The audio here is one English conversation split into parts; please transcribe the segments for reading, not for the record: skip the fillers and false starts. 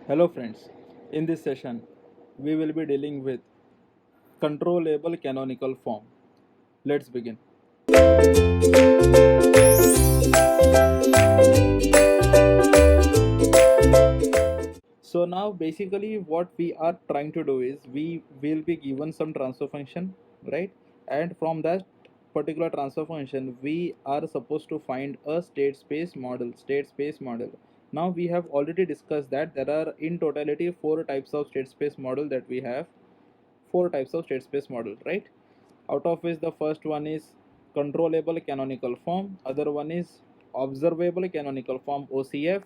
Hello friends, in this session we will be dealing with controllable canonical form. Let's begin. So now basically what we are trying to do is we will be given some transfer function, right? And from that particular transfer function we are supposed to find a state space model. Now we have already discussed that there are in totality four types of state space model that we have. Four types of state space model, right? Out of which the first one is controllable canonical form, other one is observable canonical form OCF,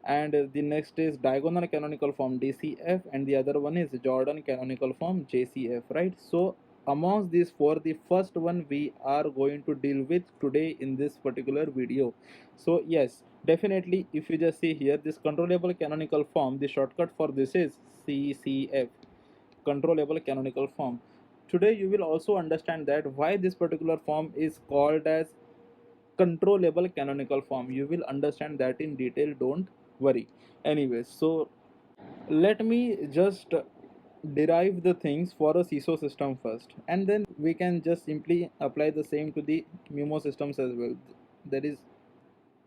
and the next is diagonal canonical form DCF, and the other one is Jordan canonical form JCF, right? So amongst these four, the first one we are going to deal with today in this particular video. So yes, definitely if you just see here, this controllable canonical form, the shortcut for this is CCF, controllable canonical form. Today you will also understand that why this particular form is called as controllable canonical form. You will understand that in detail, don't worry. Anyways, so let me just derive the things for a CISO system first, and then we can just simply apply the same to the MIMO systems as well. There is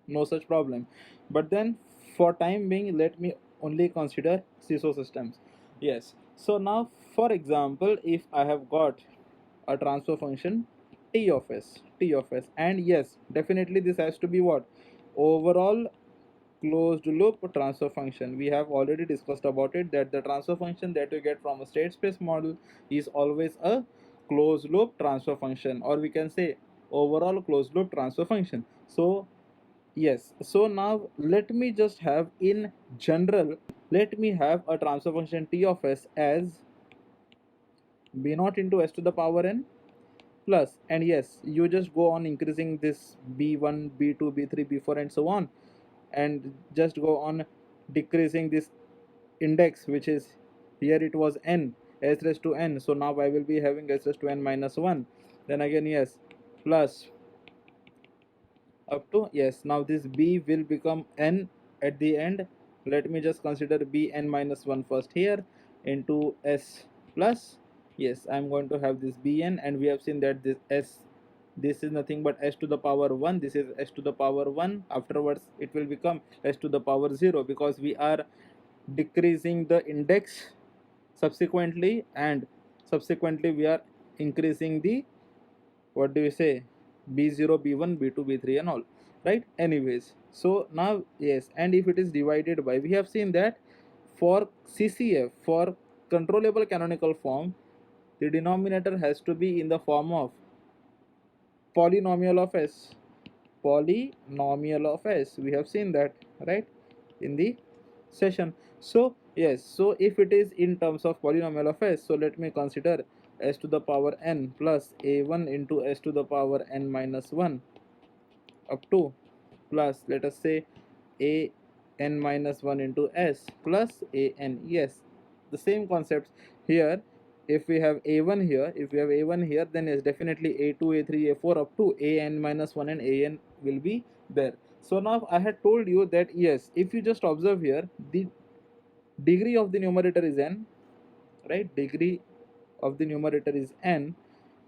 no such problem, but then for time being let me only consider CISO systems. Yes, so now for example, if I have got a transfer function t of s, and yes, definitely this has to be what, overall closed loop transfer function. We have already discussed about it, that the transfer function that you get from a state space model is always a closed loop transfer function, or we can say overall closed loop transfer function. So yes, so now let me just have in general, let me have a transfer function t of s as b naught into s to the power n plus, and yes, you just go on increasing this b1 b2 b3 b4 and so on, and just go on decreasing this index, which is here it was n, s raised to n, so now I will be having s raised to n minus 1, then again yes, plus up to, yes, now this b will become n at the end. Let me just consider b n minus 1 first here into s plus, yes, I'm going to have this bn, and we have seen that this s, this is nothing but s to the power 1, this is s to the power 1, afterwards it will become s to the power 0, because we are decreasing the index subsequently, and subsequently we are increasing the, what do you say, b0 b1 b2 b3 and all, right? Anyways, so now yes, and if it is divided by, we have seen that for CCF, for controllable canonical form, the denominator has to be in the form of polynomial of s, polynomial of s, we have seen that, right, in the session. So yes, so if it is in terms of polynomial of s, so let me consider s to the power n plus a1 into s to the power n minus 1 up to, plus let us say a n minus 1 into s plus a n. Yes, the same concepts here. If we have a1 here, if we have a1 here, then yes, definitely a2 a3 a4 up to a n minus 1 and a n will be there. So now I had told you that yes, if you just observe here, the degree of the numerator is n, right? Degree of the numerator is n,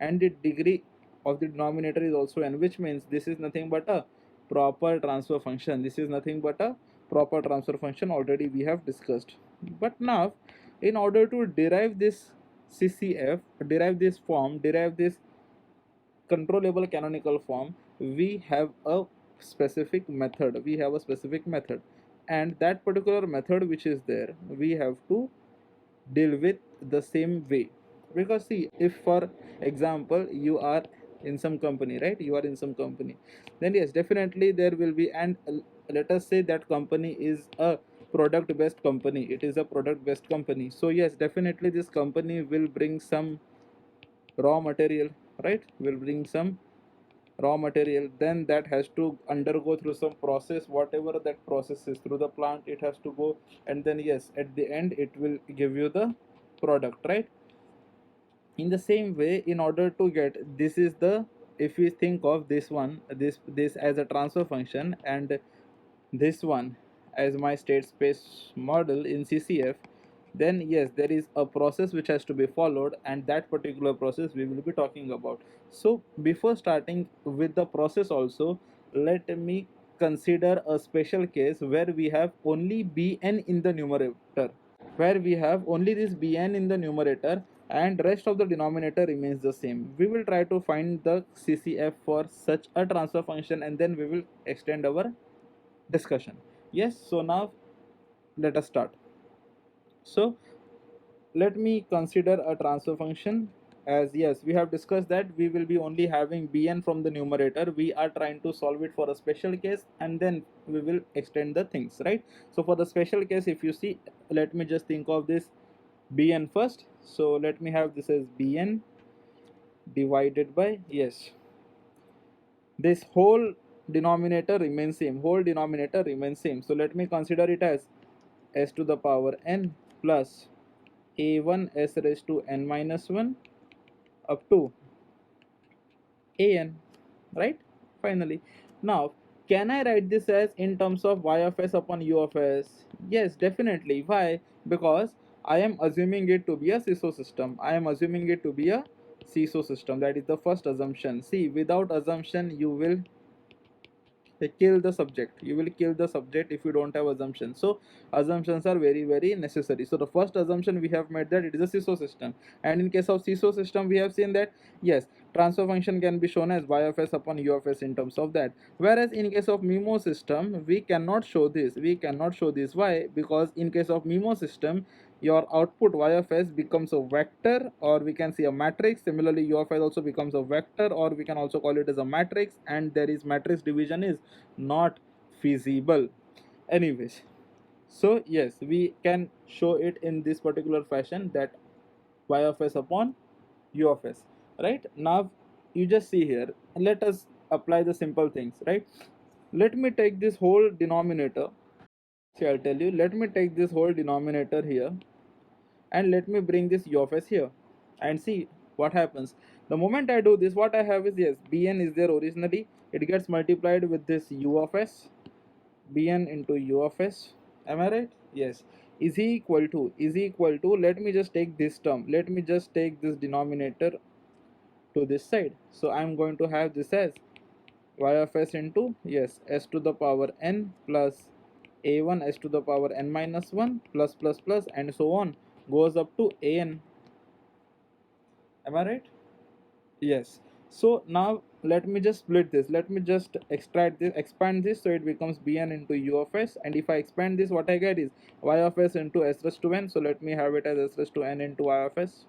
and the degree of the denominator is also n, which means this is nothing but a proper transfer function. This is nothing but a proper transfer function, already we have discussed. But now in order to derive this CCF, derive this form, derive this controllable canonical form, we have a specific method, and that particular method which is there, we have to deal with the same way. Because see, if for example you are in some company, right, you are in some company, then yes, definitely there will be, and let us say that company is a product based company, it is a product based company, so yes, definitely this company will bring some raw material, right, will bring some raw material, then that has to undergo through some process, whatever that process is, through the plant it has to go, and then yes, at the end it will give you the product, right? In the same way, in order to get, this is the, if we think of this one, this as a transfer function, and this one as my state space model in CCF, then yes, there is a process which has to be followed, and that particular process we will be talking about. So before starting with the process also, let me consider a special case where we have only bn in the numerator, where we have only this bn in the numerator and rest of the denominator remains the same. We will try to find the CCF for such a transfer function, and then we will extend our discussion. Yes, so now let us start. So let me consider a transfer function. As yes, we have discussed that we will be only having bn from the numerator. We are trying to solve it for a special case, and then we will extend the things, right? So for the special case, if you see, let me just think of this bn first. So let me have this as bn divided by, yes, this whole denominator remains same, whole denominator remains same. So let me consider it as s to the power n plus a1 s raised to n minus 1 up to an, right? Finally, now can I write this as in terms of y of s upon u of s? Yes, definitely. Why? Because I am assuming it to be a CISO system. I am assuming it to be a CISO system. That is the first assumption. See, without assumption you will kill the subject. You will kill the subject if you don't have assumptions. So assumptions are very, very necessary. So the first assumption we have made that it is a CISO system, and in case of CISO system we have seen that yes, transfer function can be shown as y of s upon u of s in terms of that. Whereas in case of MIMO system we cannot show this. We cannot show this. Why? Because in case of MIMO system your output y of s becomes a vector, or we can see a matrix. Similarly, u of s also becomes a vector, or we can also call it as a matrix, and there is matrix division is not feasible. Anyways, so yes, we can show it in this particular fashion, that y of s upon u of s. Right now, you just see here, let us apply the simple things, right? Let me take this whole denominator. See, I'll tell you, let me take this whole denominator here, and let me bring this u of s here, and see what happens. The moment I do this, what I have is, yes, bn is there originally, it gets multiplied with this u of s, bn into u of s. Am I right? Yes. Is equal to, let me just take this term, let me just take this denominator to this side. So I'm going to have this as y of s into, yes, s to the power n plus a1 s to the power n minus 1 plus plus plus and so on goes up to an. Am I right? Yes. So now let me just split this. Let me just extract this, expand this, so it becomes bn into u of s. And if I expand this, what I get is y of s into s raised to n. So let me have it as s raised to n into y of s,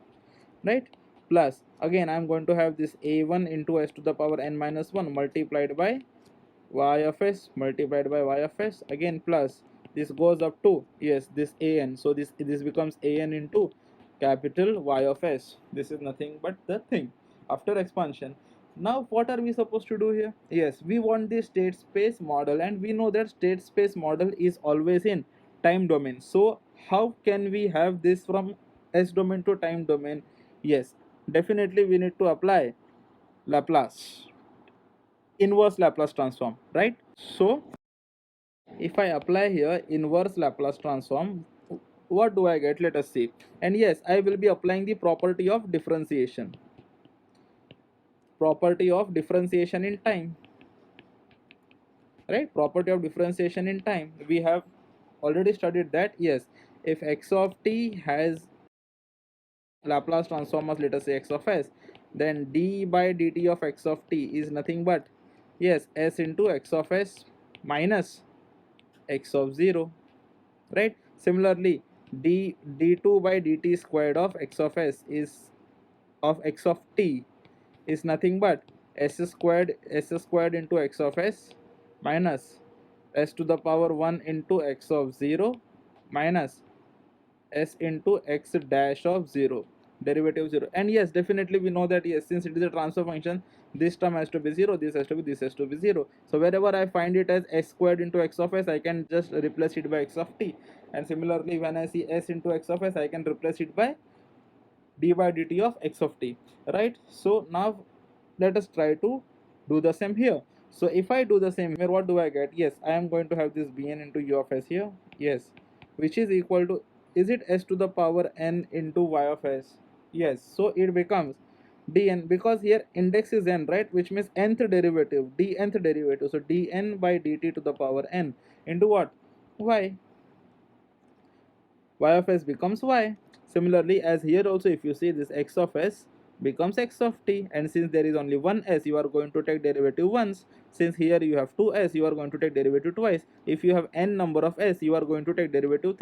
right? Plus again I'm going to have this a1 into s to the power n minus 1 multiplied by y of s multiplied by y of s, again plus this goes up to, yes, this an. So this becomes an into capital Y of s. This is nothing but the thing after expansion. Now what are we supposed to do here? Yes, we want the state space model, and we know that state space model is always in time domain. So how can we have this from s domain to time domain? Yes, definitely we need to apply Laplace, inverse Laplace transform, right? So if I apply here inverse Laplace transform, what do I get? Let us see. And yes, I will be applying the property of differentiation. Property of differentiation in time, right? Property of differentiation in time. We have already studied that. Yes, if x of t has Laplace transform as, let us say, x of s, then d by dt of x of t is nothing but, yes, s into x of s minus x of 0, right? Similarly, d2 by dt squared of x of s is of x of t is nothing but s squared into x of s minus s to the power 1 into x of 0 minus s into x dash of 0, derivative 0. And yes, definitely we know that, yes, since it is a transfer function, this term has to be 0, this has to be 0. So wherever I find it as s squared into x of s, I can just replace it by x of t. And similarly, when I see s into x of s, I can replace it by d by dt of x of t, right? So now let us try to do the same here. So if I do the same here, what do I get? Yes, I am going to have this bn into u of s here. Yes, which is equal to, is it s to the power n into y of s? Yes, so it becomes dn, because here index is n, right, which means nth derivative, dnth derivative, so dn by dt to the power n into what? Y. Y of s becomes y. Similarly, as here also, if you see, this x of s becomes x of t, and since there is only one s, you are going to take derivative once. Since here you have two s, you are going to take derivative twice. If you have n number of s, you are going to take derivative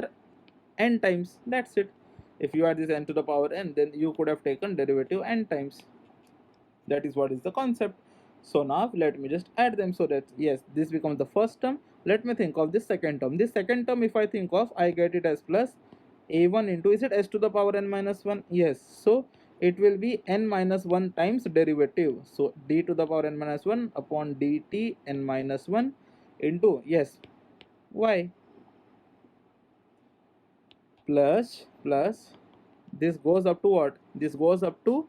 n times. That's it. If you add this n to the power n, then you could have taken derivative n times. That is what is the concept. So now let me just add them, so that yes, this becomes the first term. Let me think of this second term. This second term, if I think of, I get it as plus a1 into, is it s to the power n minus 1? Yes, so it will be n minus 1 times derivative, so d to the power n minus 1 upon dt n minus 1 into, yes, y, plus this goes up to what? This goes up to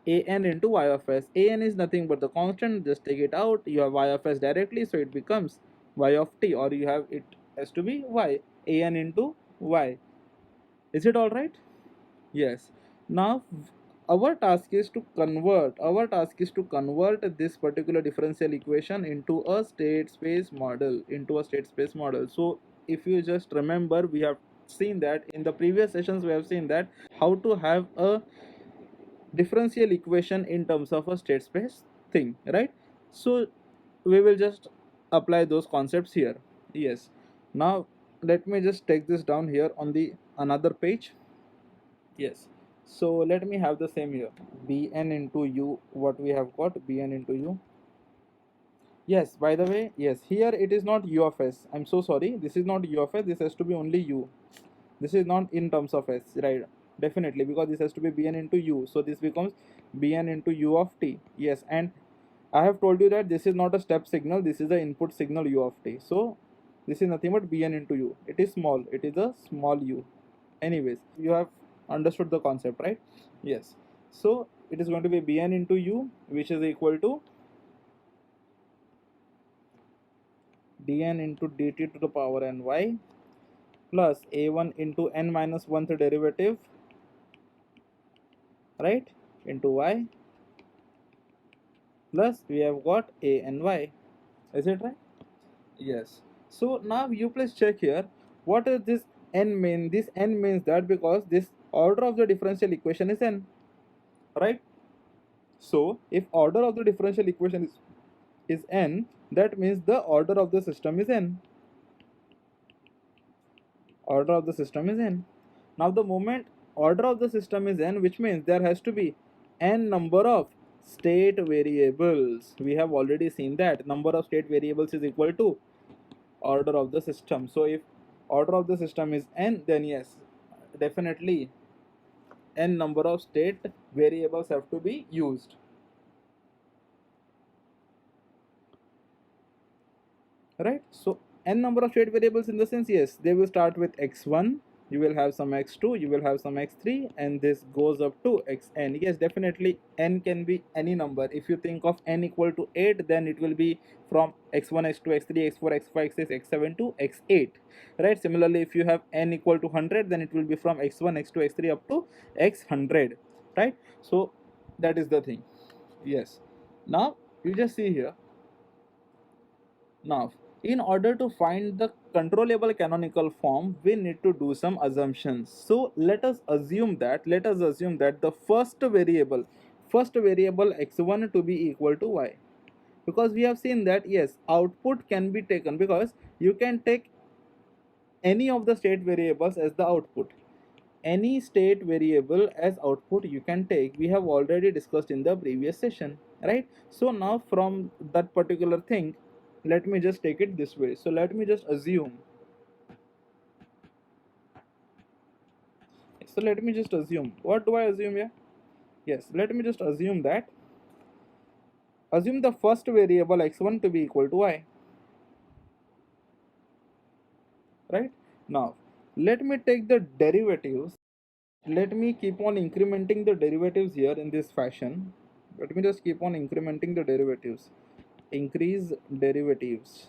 an into y of s. An is nothing but the constant, just take it out, you have y of s directly, so it becomes y of t, or you have it has to be y, an into y. Is it all right? Yes. Now our task is to convert this particular differential equation into a state space model. So if you just remember, we have seen that in the previous sessions, we have seen that how to have a differential equation in terms of a state space thing, right? So we will just apply those concepts here. Yes. Now let me just take this down here on the another page. Yes, so let me have the same here, bn into u, what we have got, bn into u. Yes, by the way, yes, here it is not u of s, I'm so sorry, this is not u of s, this has to be only u. This is not in terms of s, right? Definitely, because this has to be bn into u, so this becomes bn into u of t. Yes, and I have told you that this is not a step signal, this is the input signal u of t, so this is nothing but bn into u. It is small, it is a small u. Anyways, you have understood the concept, right? Yes, so it is going to be bn into u, which is equal to dn into dt to the power ny plus a1 into n minus 1th derivative, right, into y, plus we have got a and y. Is it right? Yes. So now you please check here, what is this n mean? This n means that because this order of the differential equation is n, right? So if order of the differential equation is n, that means the order of the system is n. Order of the system is n. Now the moment order of the system is n, which means there has to be n number of state variables. We have already seen that number of state variables is equal to order of the system. So if order of the system is n, then yes, definitely n number of state variables have to be used, right? So n number of state variables, in the sense, yes, they will start with x1, you will have some x2, you will have some x3, and this goes up to xn. Yes, definitely n can be any number. If you think of n equal to 8, then it will be from x1, x2, x3, x4, x5, x6, x7 to x8, right? Similarly, if you have n equal to 100, then it will be from x1, x2, x3 up to x100, right? So that is the thing. Yes. Now you just see here. Now, in order to find the controllable canonical form, we need to do some assumptions. So let us assume that the first variable x1 to be equal to y, because we have seen that yes, output can be taken, because you can take any of the state variables as the output. Any state variable as output you can take, we have already discussed in the previous session, right? So now from that particular thing, let me just take it this way. So let me just assume, what do I assume here? Yes, let me just assume that, assume the first variable x1 to be equal to y, right? Now let me take the derivatives, let me keep on incrementing the derivatives here in this fashion. Let me just keep on incrementing the derivatives. increase derivatives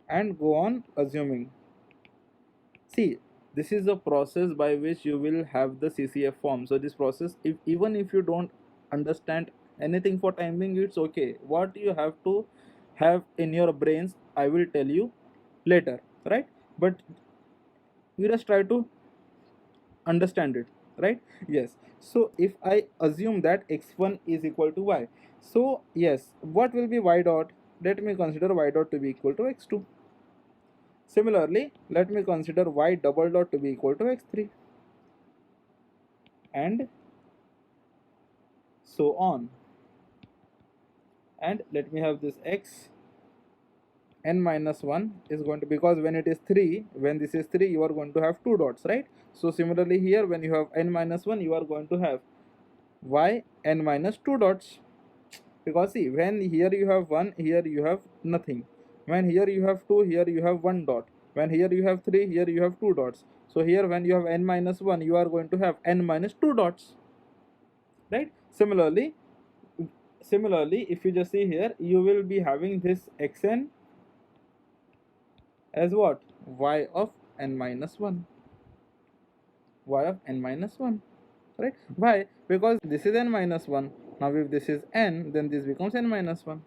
and go on assuming. See, this is a process by which you will have the CCF form. So this process, if even if you don't understand anything for time being, it's okay. What you have to have in your brains, I will tell you later, right? But you just try to understand it, right? Yes. So if I assume that x1 is equal to y, so yes, what will be y dot? Let me consider y dot to be equal to x2. Similarly, let me consider y double dot to be equal to x3, and so on. And let me have this x n minus 1 is going to, because when it is 3, when this is 3, you are going to have two dots, right? So similarly here, when you have n minus 1, you are going to have y n minus 2 dots. Because see, when here you have 1, here you have nothing. When here you have 2, here you have 1 dot. When here you have 3, here you have 2 dots. So here when you have n minus 1, you are going to have n minus 2 dots, right? Similarly, if you just see here, you will be having this xn as what? Y of n minus 1. Y of n minus 1, right? Why? Because this is n minus 1. Now if this is n, then this becomes n minus 1,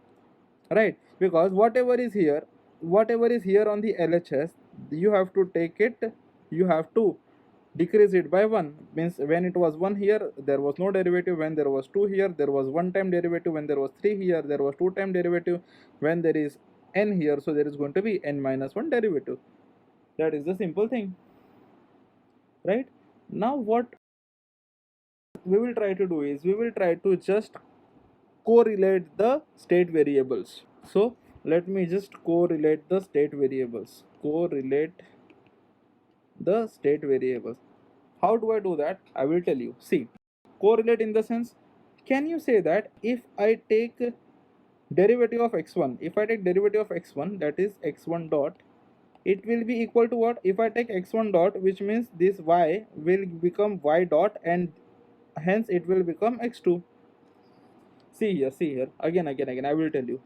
right? Because whatever is here on the LHS, you have to take it, you have to decrease it by 1. Means when it was 1 here, there was no derivative. When there was 2 here, there was 1 time derivative. When there was 3 here, there was 2 time derivative. When there is n here, so there is going to be n minus 1 derivative. That is the simple thing, right? Now what we will try to do is, we will try to just correlate the state variables. So let me just correlate the state variables. Correlate the state variables. How do I do that? I will tell you. See, correlate in the sense, can you say that if I take derivative of x1, if I take derivative of x1, that is x1 dot, it will be equal to what? If I take x1 dot, which means this y will become y dot, and hence it will become x2. See here, again, I will tell you.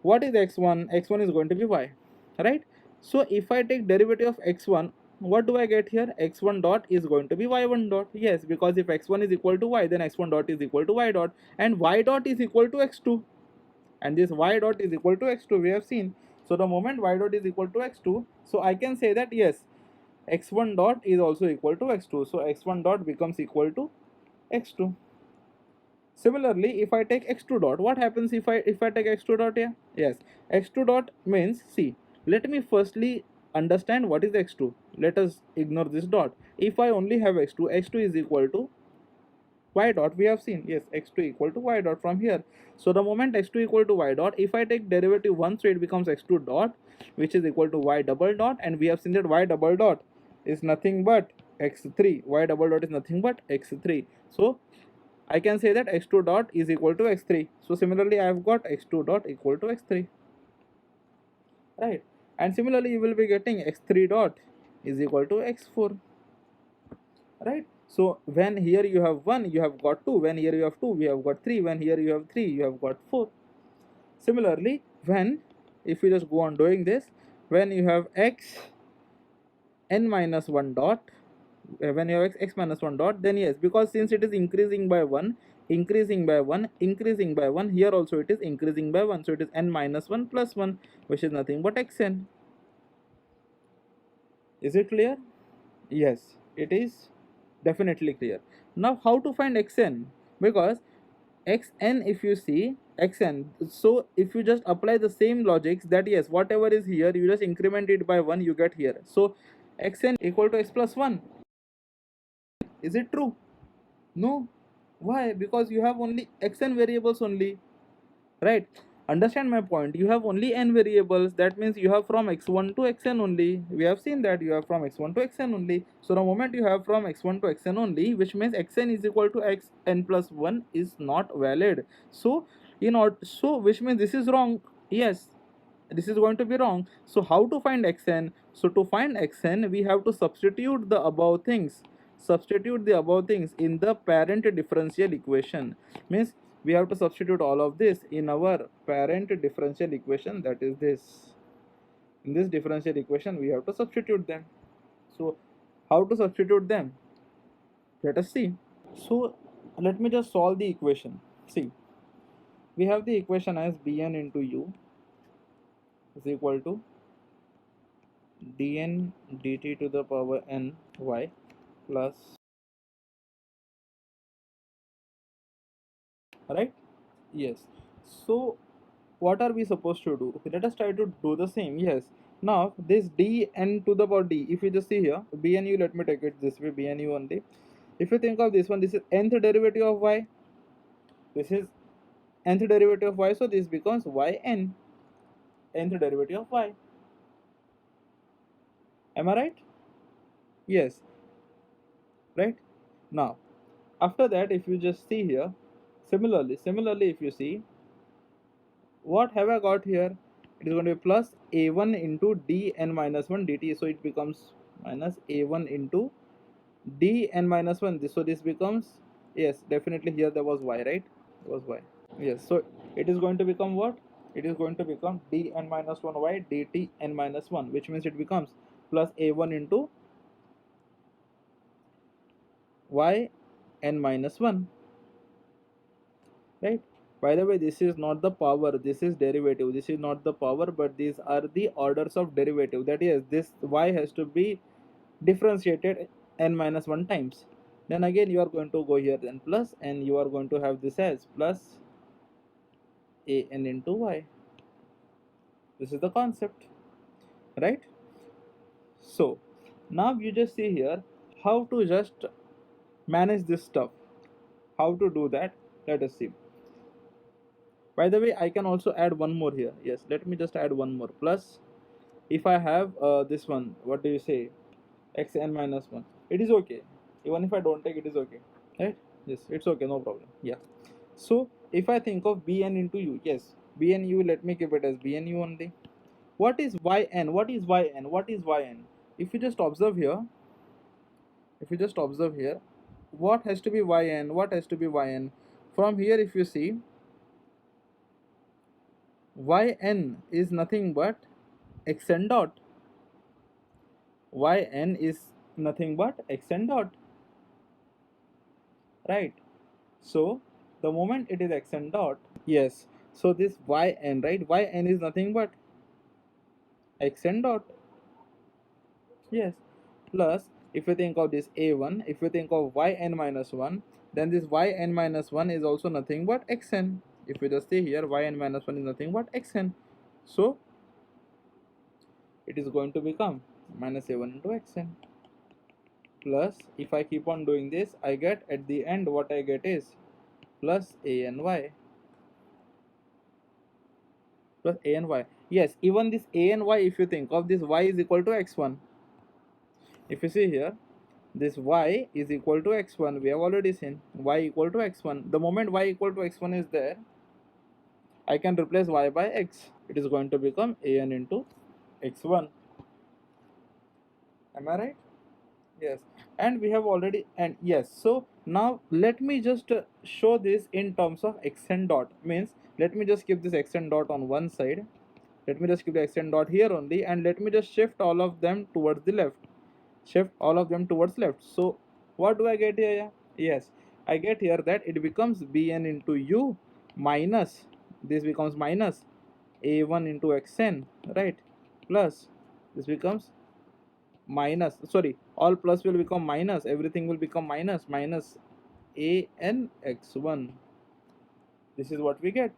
What is x1? X1 is going to be y, right? So if I take derivative of x1, what do I get here? X1 dot is going to be y1 dot. Yes, because if x1 is equal to y, then x1 dot is equal to y dot, and y dot is equal to x2, and this y dot is equal to x2, we have seen. So the moment y dot is equal to x2, so I can say that yes, x1 dot is also equal to x2, so x1 dot becomes equal to x2. Similarly, if I take x2 dot, what happens if I take x2 dot here? Yes, x2 dot means, see, let me firstly understand what is x2. Let us ignore this dot. If I only have x2, x2 is equal to y dot, we have seen. Yes, x2 equal to y dot from here. So the moment x2 equal to y dot, if I take derivative once, so it becomes x2 dot, which is equal to y double dot, and we have seen that y double dot is nothing but x3. Y double dot is nothing but x3. So I can say that x2 dot is equal to x3. So similarly, I have got x2 dot equal to x3, right? And similarly, you will be getting x3 dot is equal to x4, right? So when here you have 1, you have got 2. When here you have 2, we have got 3. When here you have 3, you have got 4. Similarly, when, if you just go on doing this, when you have x n minus 1 dot, when you have x minus 1 dot, then yes, because since it is increasing by 1, increasing by 1, increasing by 1, here also it is increasing by 1, so it is n minus 1 plus 1, which is nothing but xn. Is it clear? Yes, it is definitely clear. Now how to find xn? Because xn, if you see xn, so if you just apply the same logics, that yes, whatever is here, you just increment it by 1, you get here. So xn equal to x plus 1. Is it true? No. Why? Because you have only xn variables only, right? Understand my point. You have only n variables. That means you have from x1 to xn only. We have seen that you have from x1 to xn only. So the moment you have from x1 to xn only, which means xn is equal to xn plus 1 is not valid. So so which means this is wrong. Yes, this is going to be wrong. So how to find xn? So to find xn, we have to substitute the above things. Substitute the above things in the parent differential equation. Means we have to substitute all of this in our parent differential equation, that is this. In this differential equation we have to substitute them. So how to substitute them, let us see. So let me just solve the equation. See, we have the equation as bn into u is equal to dn dt to the power n y plus, right? Yes. So what are we supposed to do? Let us try to do the same. Yes. Now this dn to the power d, if you just see here bnu, let me take it this way, bnu only. If you think of this one, this is nth derivative of y, this is nth derivative of y, so this becomes yn, nth derivative of y. Am I right? Yes. Right. Now after that, if you just see here, similarly if you see, what have I got here? It is going to be plus a1 into dn minus 1 dt, so it becomes minus a1 into dn minus 1. So this becomes, yes, definitely here there was y, right? There was y. Yes, so it is going to become what? It is going to become dn minus 1 y dt n minus 1, which means it becomes plus a1 into y n minus 1, right? By the way, this is not the power, this is derivative. This is not the power, but these are the orders of derivative. That is, this y has to be differentiated n minus 1 times. Then again you are going to go here then plus, and you are going to have this as plus an into y. This is the concept, right? So now you just see here how to just manage this stuff. How to do that, let us see. By the way, I can also add one more here. Yes, let me just add one more. Plus, if I have this one, what do you say, xn minus 1, it is okay. Even if I don't take, it is okay, right? Yes, it's okay, no problem. Yeah. So if I think of bn into u, yes, bnu, let me keep it as bnu only. What is yn? What is yn? What is yn? If you just observe here, what has to be yn? What has to be yn? From here, if you see, yn is nothing but xn dot. Yn is nothing but xn dot, right? So the moment it is xn dot, yes, so this yn, right, yn is nothing but xn dot. Yes, plus if you think of this a1, if you think of yn minus 1, then this yn minus 1 is also nothing but xn. If you just see here, yn minus 1 is nothing but xn. So it is going to become minus a1 into xn. Plus, if I keep on doing this, I get at the end, what I get is plus any. Plus any. Yes, even this any, if you think of this, y is equal to x1. If you see here, this y is equal to x1, we have already seen y equal to x1. The moment y equal to x1 is there, I can replace y by x. It is going to become an into x1. Am I right? Yes. And we have already, and yes, so now let me just show this in terms of xn dot. Means, let me just keep this xn dot on one side. Let me just keep the xn dot here only, and let me just shift all of them towards the left. Shift all of them towards left. So what do I get here? Yes, I get here that it becomes bn into u minus, this becomes minus a1 into xn, right, plus this becomes minus, sorry, all plus will become minus, everything will become minus, minus an x1. This is what we get.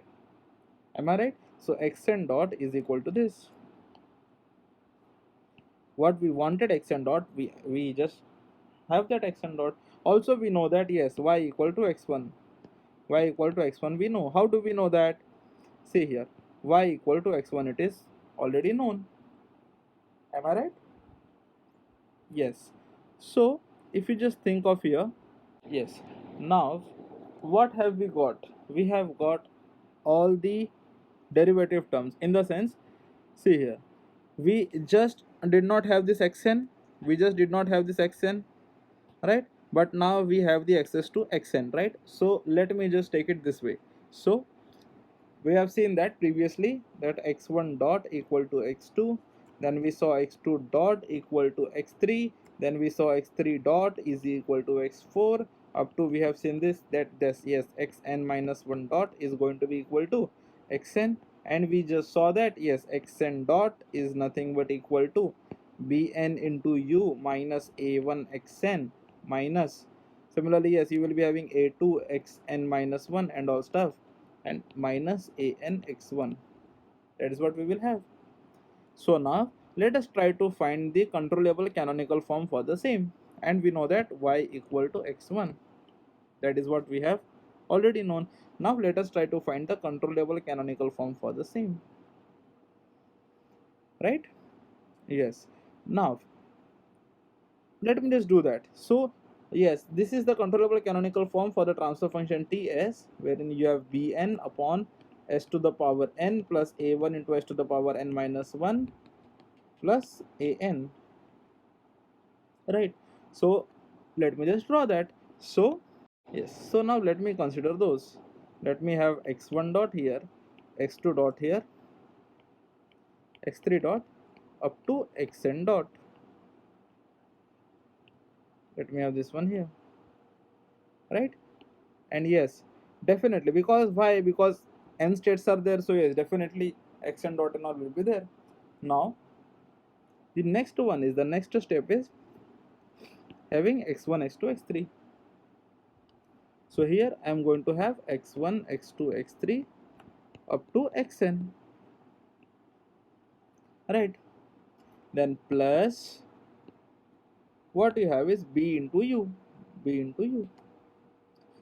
Am I right? So xn dot is equal to this. What we wanted xn dot, we just have that xn dot. Also we know that yes, y equal to x1. Y equal to x1 we know. How do we know that? See here, y equal to x1, it is already known. Am I right? Yes. So if you just think of here, yes, now what have we got? We have got all the derivative terms, in the sense, see here, we just did not have this xn, right? But now we have the access to xn, right? So let me just take it this way. So we have seen that previously, that x1 dot equal to x2, then we saw x2 dot equal to x3, then we saw x3 dot is equal to x4, up to we have seen this, that this, yes, xn minus 1 dot is going to be equal to xn, and we just saw that, yes, xn dot is nothing but equal to bn into u minus a1 xn minus, similarly, yes, you will be having a2 xn minus 1 and all stuff, and minus an x1. That is what we will have. So now let us try to find the controllable canonical form for the same, and we know that y equal to x1. That is what we have already known. Now let us try to find the controllable canonical form for the same, right? Yes. Now let me just do that. So yes, this is the controllable canonical form for the transfer function ts, wherein you have bn upon s to the power n plus a1 into s to the power n minus 1 plus an, right? So let me just draw that. So yes, so now let me consider those. Let me have x1 dot here, x2 dot here, x3 dot up to xn dot. Let me have this one here, right? And yes, definitely, because why, because n states are there, so yes, definitely xn dot and all will be there. Now the next one is, the next step is having x1 x2 x3. So here I am going to have x1 x2 x3 up to xn, right? Then plus what you have is b into u, b into u.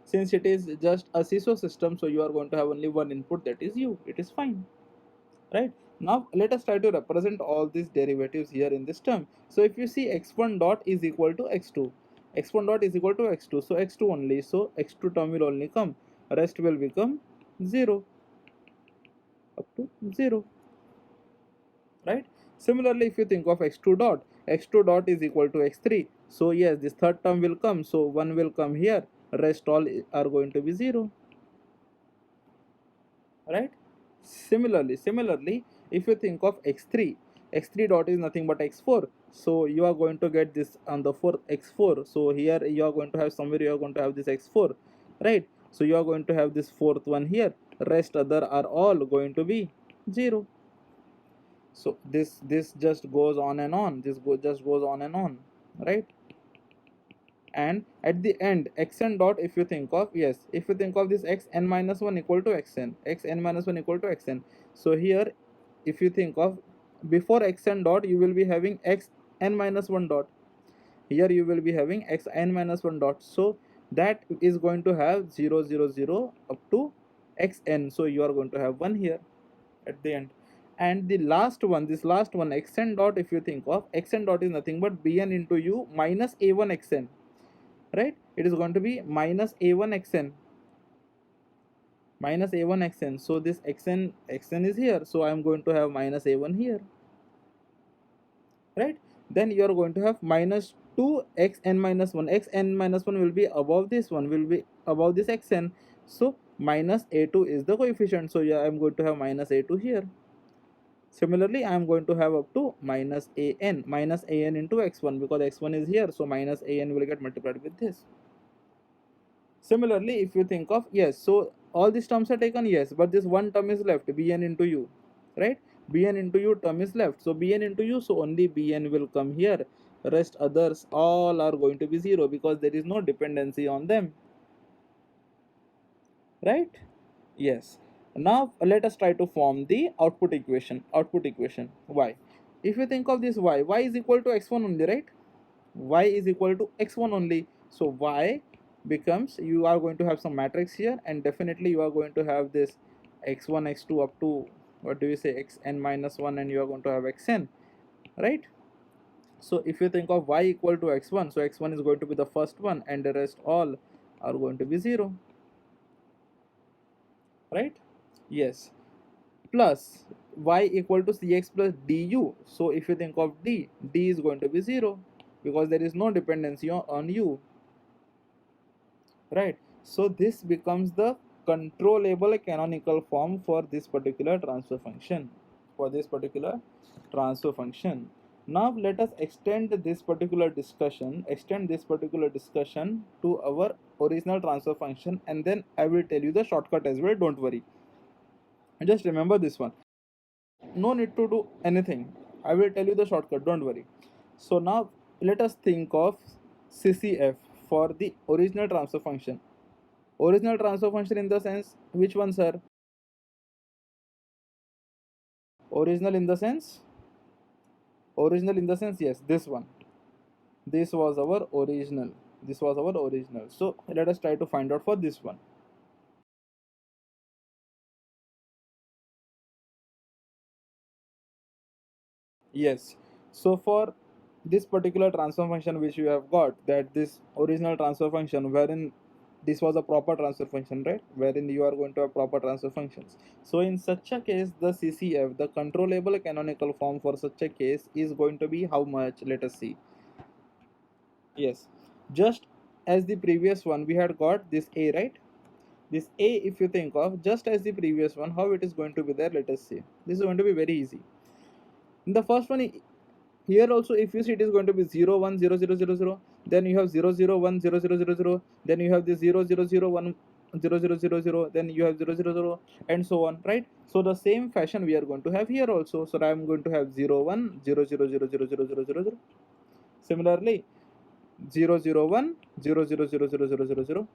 Since it is just a seesaw system, so you are going to have only one input, that is u. It is fine, right? Now let us try to represent all these derivatives here in this term. So if you see, x1 dot is equal to x2, x1 dot is equal to x2, so x2 only, so x2 term will only come, rest will become 0 up to 0, right? Similarly, if you think of x2 dot, x2 dot is equal to x3, so yes, this third term will come, so 1 will come here, rest all are going to be 0, right? Similarly, if you think of x3, x3 dot is nothing but x4, so you are going to get this on the fourth x4, so here you are going to have, somewhere you are going to have this x4, right? So you are going to have this fourth one here, rest other are all going to be 0. So this just goes on and on, just goes on and on, right? And at the end, xn dot, if you think of, yes, if you think of this xn minus 1 equal to xn minus 1 equal to xn, so here if you think of, before xn dot you will be having xn minus 1 dot, here you will be having xn minus 1 dot, so that is going to have 0 0 0 up to xn, so you are going to have 1 here at the end. And the last one, this last one, xn dot, if you think of, xn dot is nothing but bn into u minus a1 xn, right? It is going to be minus a1 xn, minus a1 xn, so this xn is here, so I am going to have minus a1 here, right? Then you are going to have minus 2 xn minus 1, xn minus 1 will be above this one, will be above this xn, so minus a2 is the coefficient, so yeah, I am going to have minus a2 here. Similarly, I am going to have up to minus an into x1, because x1 is here, so minus an will get multiplied with this. Similarly, if you think of, yes, so all these terms are taken, yes, but this one term is left, bn into u, right? Bn into u term is left, so bn into u, so only bn will come here, rest others all are going to be 0, because there is no dependency on them, right? Yes. Now let us try to form the output equation. Y. If you think of this y is equal to x1 only, right? Y is equal to x1 only. So y becomes, you are going to have some matrix here, and definitely you are going to have this x1 x2 up to, what do you say, xn minus 1, and you are going to have xn, right? So if you think of y equal to x1, so x1 is going to be the first one, and the rest all are going to be 0, right? Yes. Plus y equal to cx plus du. So if you think of d is going to be 0, because there is no dependency on u, right? So this becomes the controllable canonical form for this particular transfer function. For this particular transfer function. Now let us extend this particular discussion to our original transfer function, and then I will tell you the shortcut as well. Don't worry. Just remember this one. No need to do anything. I will tell you the shortcut. Don't worry. So now let us think of CCF for the original transfer function. Original transfer function in the sense, which one, sir? Original in the sense? Original in the sense, yes, this one. This was our original. This was our original. So let us try to find out for this one. Yes. So for this particular transfer function which you have got, that this original transfer function wherein this was a proper transfer function, right, wherein you are going to have proper transfer functions. So in such a case, the CCF, the controllable canonical form for such a case, is going to be how much? Let us see. Yes, just as the previous one, we had got this A, right? This A, if you think of just as the previous one, how it is going to be there, let us see. This is going to be very easy. In the first one, here also, if you see, it is going to be 0 1 0 0 0 0, then you have 0 0 1 0 0 0 0, then you have this 0 0 0 1 0 0 0 0, then you have 0 0 0, and so on, right? So the same fashion we are going to have here also. So I am going to have 0 1 0 0 0 0 0 0 0 0. Similarly, 0 0 1 0 0 0 0 0 0 0,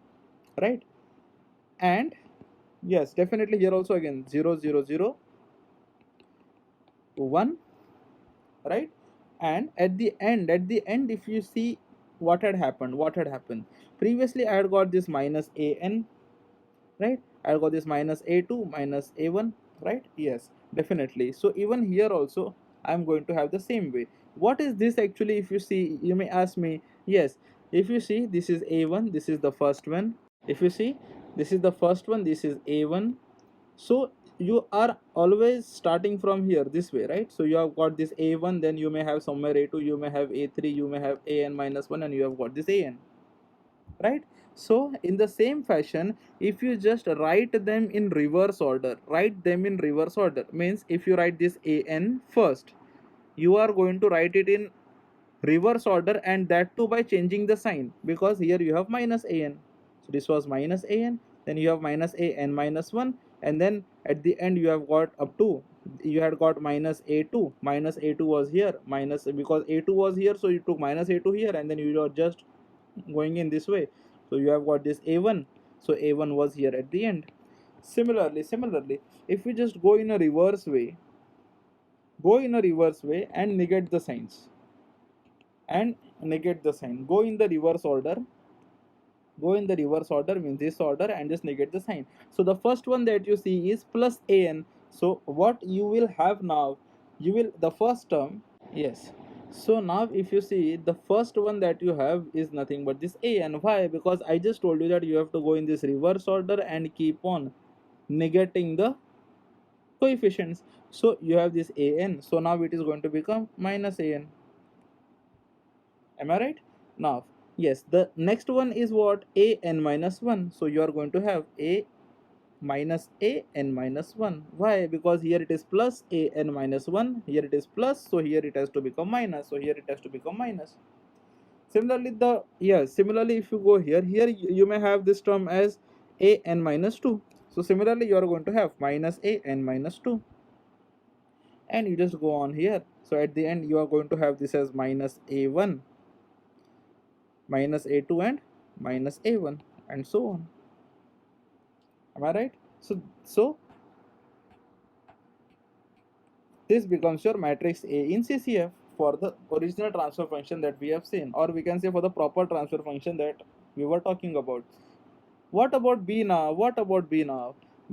right? And yes, definitely here also again 0 0 0 1, right? And at the end, if you see what had happened previously, I had got this minus an, right? I got this minus a2 minus a1, right? Yes, definitely. So even here also I'm going to have the same way. What is this actually? If you see, you may ask me. Yes, if you see, this is a1, this is the first one. If you see, this is the first one, this is a1. So you are always starting from here this way, right? So you have got this a1, then you may have somewhere a2, you may have a3, you may have an minus 1, and you have got this an, right? So in the same fashion, if you just write them in reverse order, means if you write this an first, you are going to write it in reverse order, and that too by changing the sign, because here you have minus an. So this was minus an, then you have minus an minus 1, and then at the end you have got up to, you had got minus a2. Minus a2 was here, minus, because a2 was here, so you took minus a2 here, and then you are just going in this way. So you have got this a1, so a1 was here at the end. Similarly, if we just go in a reverse way and negate the signs, go in the reverse order. Go in the reverse order means this order, and just negate the sign. So the first one that you see is plus an. So what you will have now, you will, the first term. Yes. So now if you see, the first one that you have is nothing but this a, and why? Because I just told you that you have to go in this reverse order and keep on negating the coefficients. So you have this an, so now it is going to become minus an. Am I right? Now, yes, the next one is what? A n minus 1. So you are going to have a n minus 1. Why? Because here it is plus a n minus 1, here it is plus, so here it has to become minus, so here it has to become minus. Similarly, if you go here you may have this term as a n minus 2. So similarly, you are going to have minus a n minus 2, and you just go on here. So at the end, you are going to have this as minus a1, minus a2, and minus a1, and so on. Am I right? So this becomes your matrix A in CCF for the original transfer function that we have seen, or we can say for the proper transfer function that we were talking about. What about B now?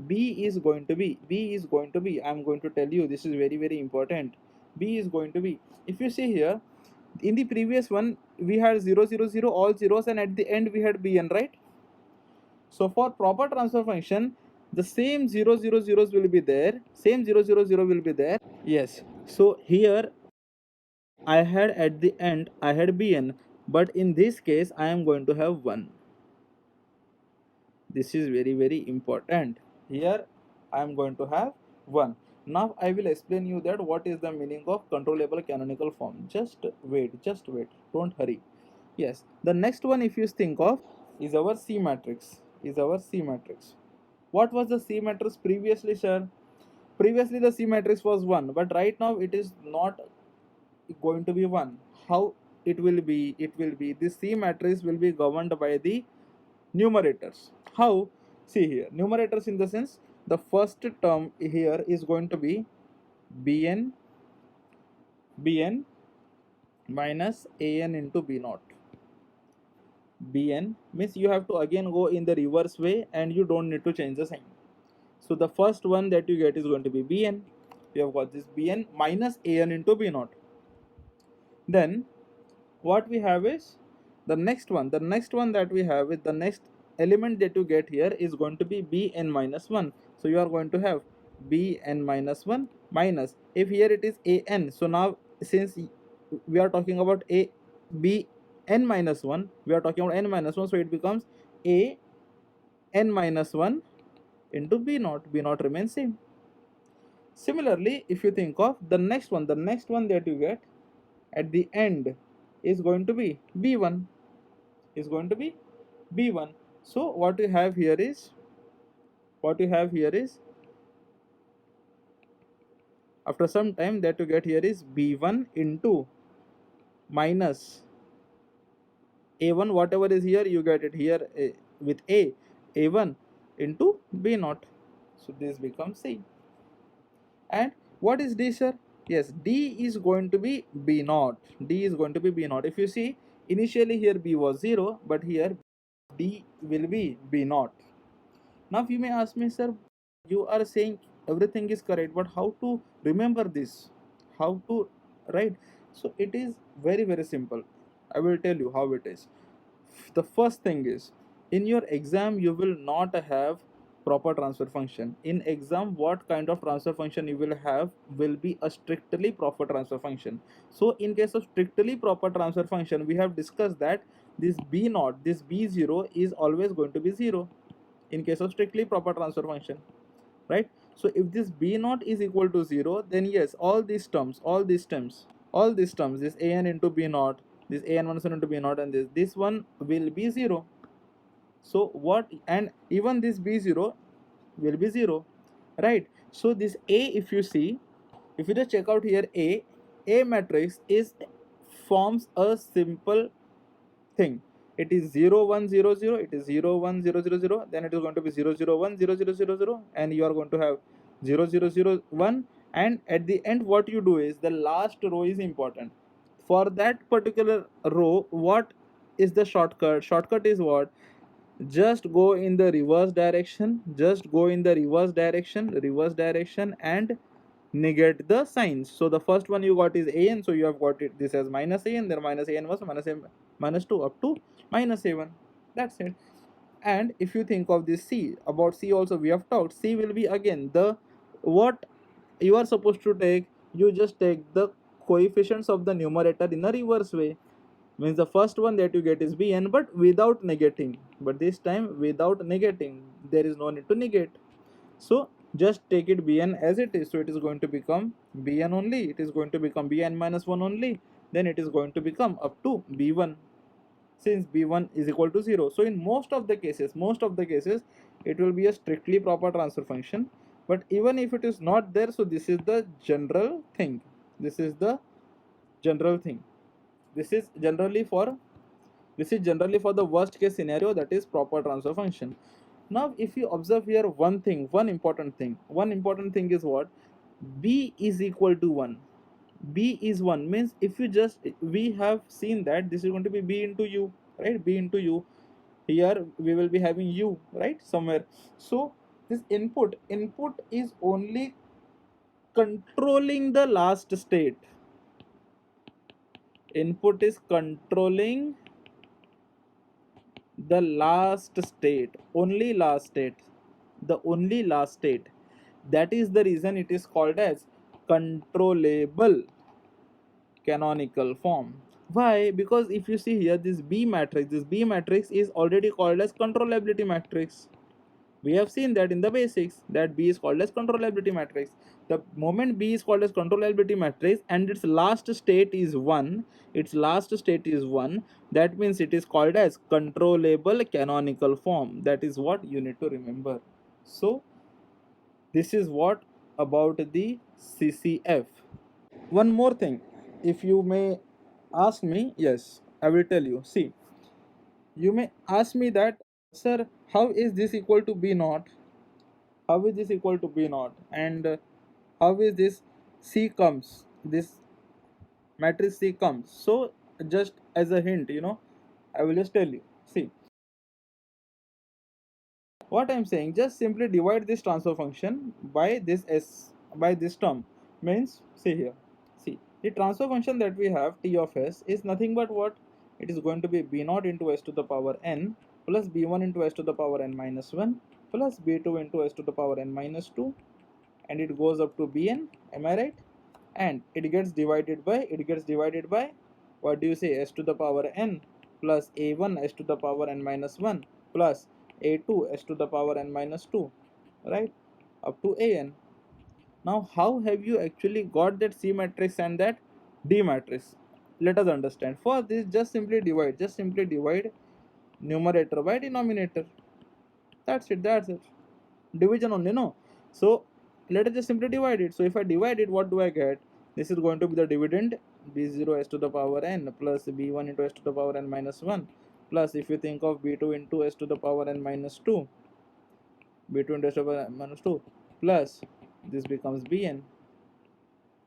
B is going to be, I'm going to tell you, this is very, very important. B is going to be, if you see here, in the previous one, we had 0 0 0, all zeros, and at the end we had Bn, right? So for proper transfer function, the same 0 0 zeros will be there, yes. So here I had, at the end I had Bn, but in this case I am going to have 1. This is very very important. Here I am going to have 1. Now I will explain you that what is the meaning of controllable canonical form. Just wait, don't hurry. Yes, the next one, if you think of, is our C matrix. What was the C matrix previously, sir? Previously the C matrix was 1, but right now it is not going to be 1. How it will be? This C matrix will be governed by the numerators. How? See here, numerators in the sense, the first term here is going to be bn minus an into b naught. Bn means you have to again go in the reverse way and you don't need to change the sign. So the first one that you get is going to be bn. We have got this bn minus an into b naught. Then what we have is the next one that we have is the next element that you get here is going to be bn minus 1. So you are going to have bn minus 1 minus, if here it is an, so now since we are talking about a b n minus 1, we are talking about n minus 1, so it becomes a n minus 1 into b naught. B naught remains same. Similarly, if you think of the next one that you get at the end is going to be b1, so what you have here is after some time that you get here is b1 into minus a1, whatever is here you get it here with a1 into b naught. So this becomes c. And what is d, sir? Yes, d is going to be b naught. If you see, initially here b was 0, but here d will be b naught. Now you may ask me, sir, you are saying everything is correct, but how to remember this? How to write? So it is very very simple. I will tell you how it is. The first thing is, in your exam you will not have proper transfer function. In exam, what kind of transfer function you will have will be a strictly proper transfer function. So in case of strictly proper transfer function, we have discussed that this b naught, this b0 is always going to be 0 in case of strictly proper transfer function, right? So if this b naught is equal to 0, then yes, all these terms, this an into b naught, this an minus 1 into b naught, and this one will be 0. So what, and even this b0 will be 0, right? So this a, if you see, if you just check out here, a matrix is forms a simple thing. It is 0 1 0 0, it is 0 1 0 0 0, then it is going to be 0 0 1 0 0 0 0, and you are going to have 0 0 0 1, and at the end what you do is the last row is important. For that particular row, what is the shortcut is what? Just go in the reverse direction, and negate the signs. So the first one you got is an, so you have got it this as minus an, then minus an was minus a minus 2 up to minus a1. That's it. And if you think of this c, about c also we have talked. C will be again the, what you are supposed to take, you just take the coefficients of the numerator in a reverse way. Means the first one that you get is bn, but without negating, but this time without negating, there is no need to negate. So just take it bn as it is. So it is going to become bn only, it is going to become bn minus 1 only, then it is going to become up to b1, since b1 is equal to 0. So in most of the cases it will be a strictly proper transfer function. But even if it is not there, so this is the general thing, this is generally for the worst case scenario, that is proper transfer function. Now if you observe here one important thing is what? B is equal to 1. B is 1 means, if you just, we have seen that this is going to be b into u, right? B into u, here we will be having u, right, somewhere. So this input is only controlling the last state. Input is controlling the last state, only last state, the only last state. That is the reason it is called as controllable canonical form. Why? Because if you see here, this b matrix is already called as controllability matrix. We have seen that in the basics that B is called as controllability matrix. The moment B is called as controllability matrix and its last state is 1, that means it is called as controllable canonical form. That is what you need to remember. So this is what about the CCF. One more thing, if you may ask me, yes, I will tell you. See, you may ask me that, sir, how is this equal to B naught? How is this equal to B naught? And how is this C comes? This matrix C comes. So just as a hint, I will just tell you. See, what I'm saying, just simply divide this transfer function by this S, by this term. Means, see here. See, the transfer function that we have, T of S, is nothing but what? It is going to be B naught into S to the power n plus B1 into S to the power n minus 1 plus B2 into S to the power n minus 2, and it goes up to Bn. Am I right? And it gets divided by what do you say, S to the power n plus A1 S to the power n minus 1 plus A2 S to the power n minus 2, right, up to An. Now how have you actually got that C matrix and that D matrix? Let us understand. For this, just simply divide numerator by denominator. That's it. Division only, no? So let us just simply divide it. So if I divide it, what do I get? This is going to be the dividend, b0 s to the power n plus b1 into s to the power n minus 1 plus, if you think of, b2 into s to the power n minus 2, b2 into s to the power n minus 2 plus this becomes bn.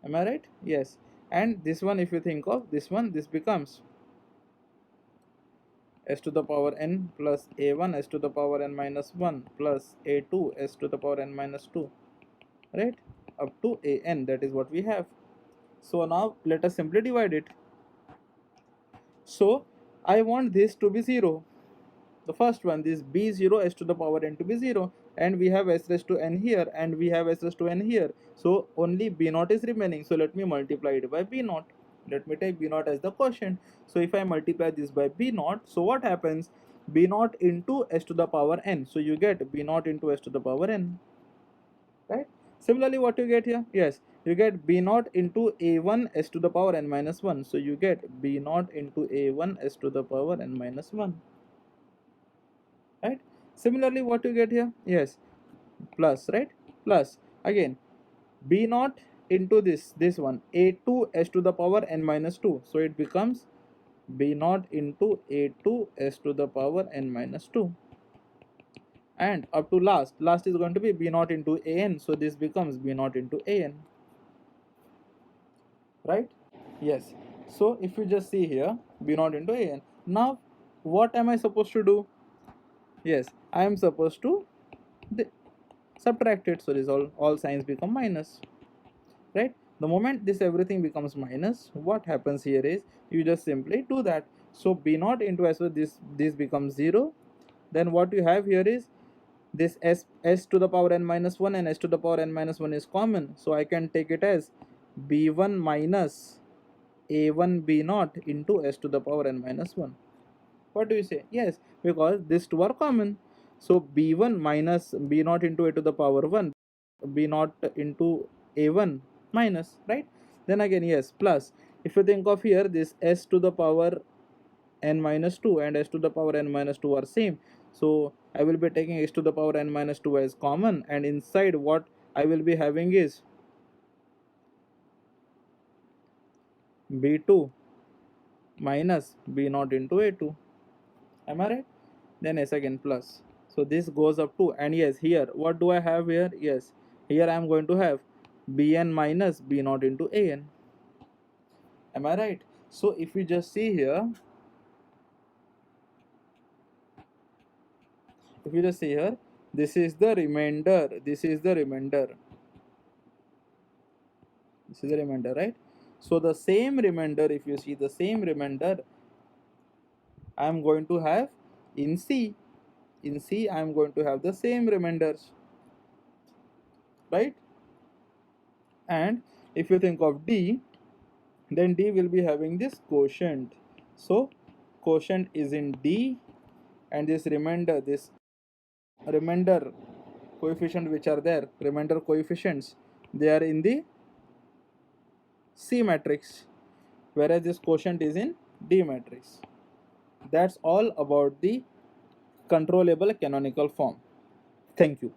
Am I right? Yes. And this one, if you think of this one, this becomes s to the power n plus a1 s to the power n minus 1 plus a2 s to the power n minus 2, right, up to an. That is what we have. So now let us simply divide it. So I want this to be 0. The first one, this b0 s to the power n to be 0, and we have s raised to n here, and we have s raised to n here. So only b naught is remaining. So let me multiply it by b naught. Let me take b naught as the quotient. So if I multiply this by b naught, so what happens? B naught into s to the power n. So you get b naught into s to the power n, right? Similarly, what you get here? Yes, you get b naught into a1 s to the power n minus 1. So you get b naught into a1 s to the power n minus 1, right? Similarly, what you get here? Yes, plus, right? Plus again b naught into this one, a2 s to the power n minus 2. So it becomes b naught into a2 s to the power n minus 2, and up to last is going to be b naught into an. So this becomes b naught into an, right? Yes. So if you just see here, b naught into an. Now what am I supposed to do? Yes, I am supposed to subtract it. So this all signs become minus, right? The moment this everything becomes minus, what happens here is you just simply do that. So b naught into s, so this becomes 0. Then what you have here is this s to the power n minus 1 and s to the power n minus 1 is common. So I can take it as b1 minus a1 b naught into s to the power n minus 1. What do you say? Yes, because these two are common. So b1 minus b naught into a to the power 1, b naught into a1 minus, right? Then again, yes, plus. If you think of here, this s to the power n minus 2 and s to the power n minus 2 are same. So I will be taking s to the power n minus 2 as common, and inside what I will be having is b2 minus b naught into a2. Am I right? Then s again plus. So this goes up to, and yes, here what do I have here? Yes, here I am going to have bn minus b naught into an. Am I right? So if you just see here, if you just see here, this is the remainder, right? So the same remainder, if you see the same remainder, I am going to have in C. In C, I am going to have the same remainders, right? And if you think of D, then D will be having this quotient. So quotient is in D, and this remainder coefficient which are there, remainder coefficients, they are in the C matrix, whereas this quotient is in D matrix. That's all about the controllable canonical form. Thank you.